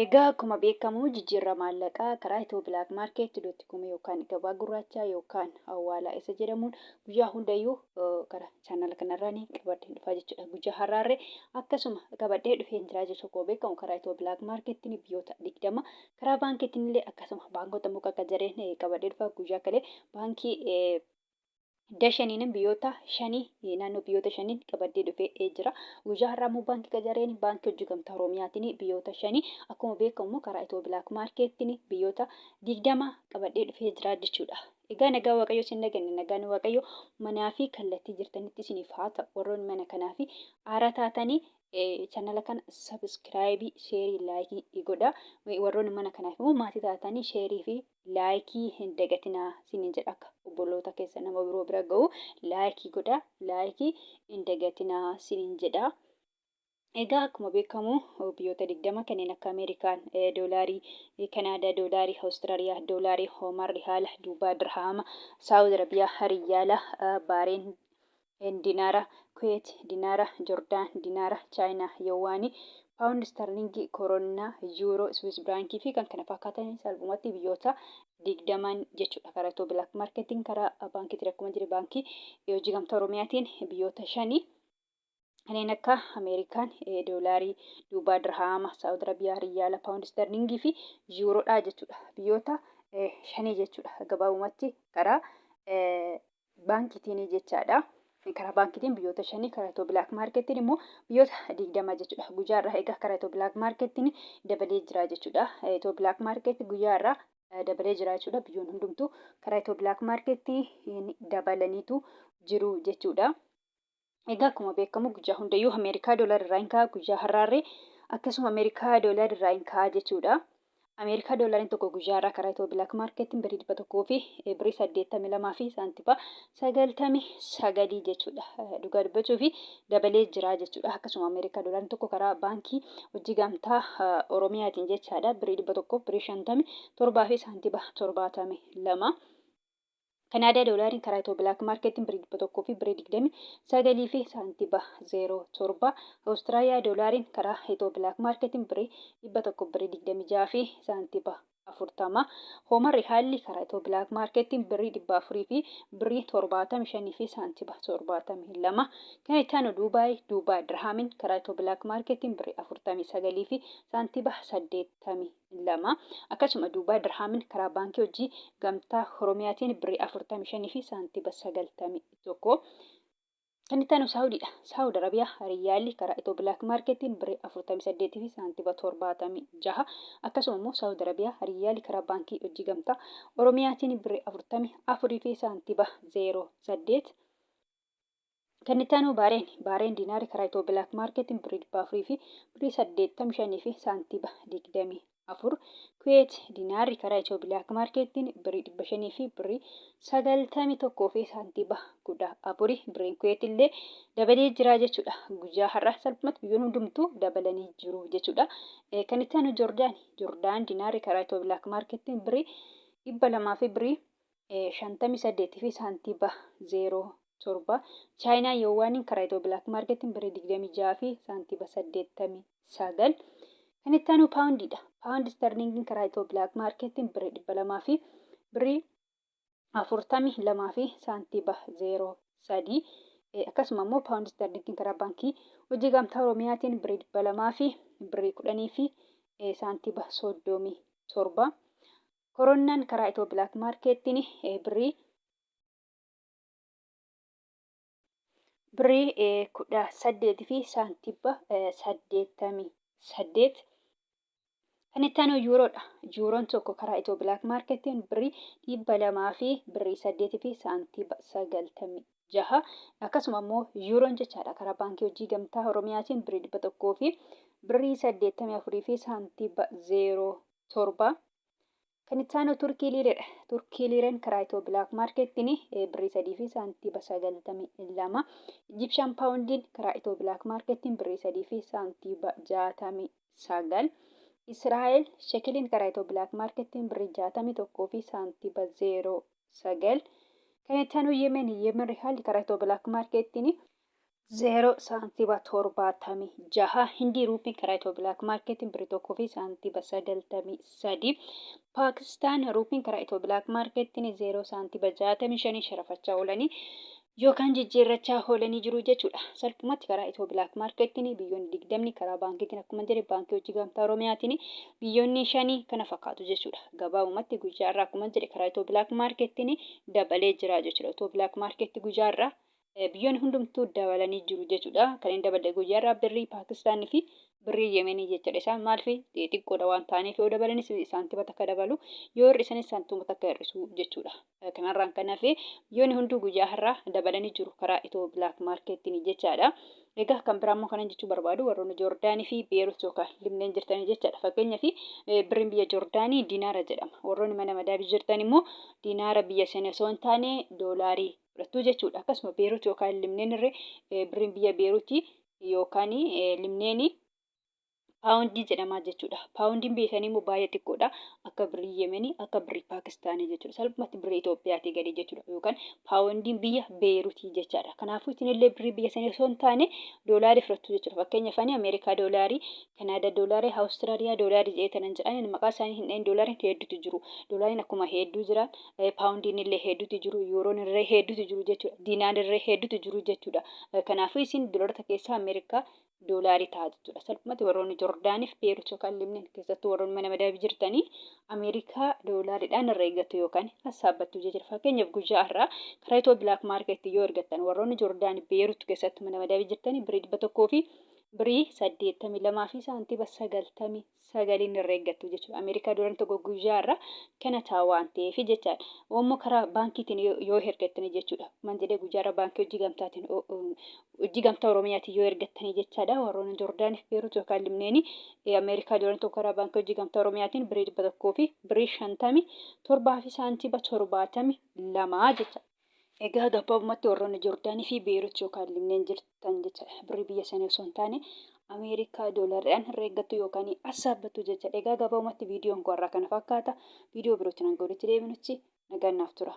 Egaa akkuma beekamu jijjiirraa maallaqaa karaa ethio blak market.com yookaan gabaa gurraachaa yookaan hawalaa isa jedhamuun guyyaa hundayyuu karaa chaanal kanarraan qabadhee dhufaa jechuudha. Guyyaa har'aarree akkasuma qabadhee dhufeen jira jechuudha. Beekamu karaa ethio blak marketiin biyyoota 20 karaa baankiitiin illee akkasuma baankota muka akka jareen qabadhee dhufaa guyyaa kalee baankii Dashaniin biyyoota 5 naannoo biyyoota 5 qabadhee dhufee jira. Guyyaa har'aa immoo baankii qajareen baankii hojii gamtaa Oromiyaatiin biyyoota 5 akkuma beekamu karaa ethio blak marketiin biyyoota 20 qabadhee dhufee jira jechuudha. Egaa nagaa waaqayyo sin naganne nagaan waaqayyo manaa fi kallattii jirtanitti isiniif haa ta'u. Warroonni mana kanaa fi haaraa taatanii chaanala kana subscribe share like godhaa. Warroonni mana kanaaf immoo maatii taatanii share fi like hin dagatinaa sinin jedha akka obboloota keessa nama biroo bira ga'u like godhaa like hin dagatinaa sinin jedha. Egaa akkuma beekamu biyyoota 20 kanneen akka Ameerikaan doolaarii, Kanaadaa doolaarii, Awustiraaliyaa doolaarii, Hoomar rihaala, Duubaa dirhaama, Saawud Arabiyaa riyaala, Baareen dinaara, Kuwait dinaara, Jordaan dinaara, Chaayinaa yuwaanii, paawundi sterlingii, koronaa, yuuroo, Swiss baankii fi kan kana fakkaatan salphumatti biyyoota 20 jechuudha. Karaa ethio blak marketiin karaa baankiitiin akkuma jiru baankii hojii gamtaa Oromiyaatiin biyyoota 5 kanneen akka Ameerikaan doolaarii, Duubaa dirhaama, Saawud Arabiyaa riyaala, paawundi sterlingii fi yuuroodha jechuudha. Biyyoota 5 jechuudha. Gabaabumatti karaa baankiitiin jechaadha. Karaa baankiitiin biyyoota 5 karaa ethio blak marketiin immoo biyyoota 20 jechuudha. Guyyaa irraa egaa karaa ethio blak marketiin dabalee jira jechuudha. Ethio blak market guyyaa irraa dabalee jira jechuudha. Biyyoon hundumtuu karaa ethio blak marketiin dabalaniitu jiru jechuudha. Egaa akkuma beekamu guyyaa hundayyuu Ameerikaa doolarii irraa hin ka'a guyyaa har'aarree akkasuma Ameerikaa doolarii irraa hin ka'a jechuudha. Ameerikaa doolariin tokko guyyaa irraa karaa ethio blak marketiin birrii 100 fi birrii 82 fi saantiba 99 jechuudha. Dhugaa dubbachuu fi dabalee jira jechuudha. Akkasuma Ameerikaa doolariin tokko karaa baankii hojii gamtaa Oromiyaatiin jechaadha. Birrii 100 birrii 57 fi saantiba 72. Kanaadaa doolariin karaa ethio blak marketiin birrii 100 fi birrii 29 fi saantiba 07. Awustiraaliyaa doolariin karaa ethio blak marketiin birrii 100 birrii 26 fi saantiba 40. Hoomar rihaalli karaa ethio blak marketiin birrii 400 fi birrii 75 fi saantiba 72. Kan itti aanu Duubaa dirhaamiin karaa ethio blak marketiin birrii 49 fi saantiba 82. Akkasuma Duubaa dirhaamiin karaa baankii hojii gamtaa Oromiyaatiin birrii 45 fi saantiba 91. Kan itti aanu Saawudiidha. Saawud Arabiyaa riyaalli karaa ethio blak marketiin birrii 48 fi saantiba 76. Akkasuma immoo Saawud Arabiyaa riyaalli karaa baankii hojii gamtaa Oromiyaatiin birrii 44 fi saantiba 08. Kan itti aanu Baareen dinaari karaa ethio blak marketiin birrii 400 fi birrii 85 fi saantiba 24. Kuwait dinaarri karaa ethio blak marketiin birrii 500 fi birrii 91 fi saantiba 14. Birriin Kuwait illee dabalee jira jechuudha. Guyyaa har'aa salphumatti biyyoon hundumtuu dabalanii jiru jechuudha. Kan itti aanu Jordaan dinaarri karaa ethio blak marketiin birrii 200 fi birrii 58 fi saantiba 07. Chaayinaa yuwaaniin karaa ethio blak marketiin birrii 26 fi saantiba 89. Kan itti aanu paawundiidha. Paawundi sterlingiin karaa ethio blak marketiin birrii 200 fi birrii 42 fi saantiba 03. Akkasuma immoo paawundi sterlingiin karaa baankii hojii gamtaa Oromiyaatiin birrii 200 fi birrii 10 fi saantiba 37. Koronaan karaa ethio blak marketiin birrii 18 fi saantiba 88. Kan itti aanu yuuroodha. Yuuroon tokko karaa ethio blak marketiin birrii 200 fi birrii 8 fi saantiba 96. Akkasuma immoo yuuroon jechaadha karaa baankii hojii gamtaa Oromiyaatiin birrii 100 fi birrii 84 fi saantiba 07. Kan itti aanu Turkii liireedha. Turkii liireen karaa ethio blak marketiin birrii 3 fi saantiba 92. Egyptian paawundiin karaa ethio blak marketiin birrii 3 fi saantiba 69. Israa'el shekeliin karaa ethio blak marketiin birrii 61 fi saantiba 09. Kan itti aanu Yemen rihaalli karaa ethio blak marketiin 0 saantiba 76 hindii ruupiin karaa Itiyoo bilaak maarkeetiin birrii tokkoo fi saantiba 93 paakistaan ruupiin karaa Itiyoo bilaak maarkeetiin 0 saantiba 65 sharafachaa oolanii yookaan jijjiirrachaa oolanii jiru jechuudha. Salphumatti karaa Itiyoo bilaak maarkeetiin biyyoonni 20 karaa baankiitiin akkuma jedhe baankii hojii gamtaa Oromiyaatiin biyyoonni 5 kana fakkaatu jechuudha. Gabaabumatti guyyaarraa akkuma jedhe karaa Itiyoo bilaak maarkeetiin dabalee jira jechuudha. Itiyoo bilaak maarkeetii guyyaarraa biyyoonni hundumtuu dabalanii jiru jechuudha. Kan inni dabale guyyaarraa birrii Paakistaanii fi birrii Yemenii jechuudha. Isaan maal fi xixiqqoodha waan ta'aniif yoo dabalanis saantima takka dabalu yoo hir'isanis saantima takka hir'isu jechuudha. Kanarraan kan hafe biyyoonni hunduu guyyaa har'aa dabalanii jiru karaa Itiyoo bilaak maarkeetiin jechaadha. Egaa kan biraa immoo kanan jechuu barbaadu warroonni Joordaanii fi Beerut yookaan Libneen jirtanii jechaadha. Fakkeenyaaf birriin biyya Joordaanii diinaara jedhama. Warroonni mana madaabii jirtan immoo diinaara biyya sana osoo hin taane doolaarii fudhattu jechuudha. Akkasuma Beerut yookaan Libneen irree birriin biyya Beerutii yookaan Libneenii paawundii jedhamaa jechuudha. Paawundiin biyya sanii immoo baay'ee xiqqoodha. Akka birrii Yemenii, akka birrii Paakistaanii jechuudha. Salphumatti birrii Itoophiyaatii gadi jechuudha. Yookaan paawundiin biyya Beerutii jechaadha. Kanaafuu isinillee birrii biyya sanii osoo hin taane doolaarii fudhattu jechuudha. Fakkeenyaaf Ameerikaa doolaarii, Kanaadaa doolaarii, Awustiraaliyaa doolaarii jedhanii jedhan maqaa isaanii hin dhahin doolaariin hedduutu jiru. Doolaariin akkuma hedduu jira. Paawundiin illee hedduutu jiru. Yuuroon illee hedduutu jiru jechuudha. Diinaan illee hedduutu jiru jechuudha. Kanaafuu isin doolaarota keessaa Ameerikaa doolaarii ta'a jechuudha. Salphumatti warroonni Joordaaniif Beerut yookaan Libneen keessattuu warroonni mana madaabii jirtanii Ameerikaa doolaariidhaan irra eeggatu yookaan hasaabbattu jechuudha. Fakkeenyaaf guyyaa har'aa karaa Itiyoo bilaak maarkeetii yoo ergattan warroonni Joordaanii Beerut keessatti mana madaabii jirtanii birrii 100 fi birrii 82 fi saantiba 99 irra eeggattu jechuudha. Ameerikaa doolaariin tokko guyyaa har'aa kana ta'a waan ta'eef jechaadha. Ammoo karaa baankiitiin yoo ergattanii jechuudha. Man jedhee guyyaa har'aa baankii hojii gamtaatiin hojii gamtaa Oromiyaatiin yoo ergattanii jechaadha. Warroonni Joordaaniif Beerut yookaan Libneenii Ameerikaa doolaariin tokko karaa baankii hojii gamtaa Oromiyaatiin birrii 100 fi birrii 57 fi saantiba 72 jechaadha. Egaa gabaabumatti warroonni Joordaanii fi Beerut yookaan Libneen jirtan jechaadha. Birrii biyya sanii osoo hin taane Ameerikaa doolaariidhaan irra eeggattu yookaan hasaabbattu jechaadha. Egaa gabaabumatti viidiyoon kun har'aa kana fakkaata. Viidiyoo birootiin hanga walitti deebinutti nagaan naaf tura.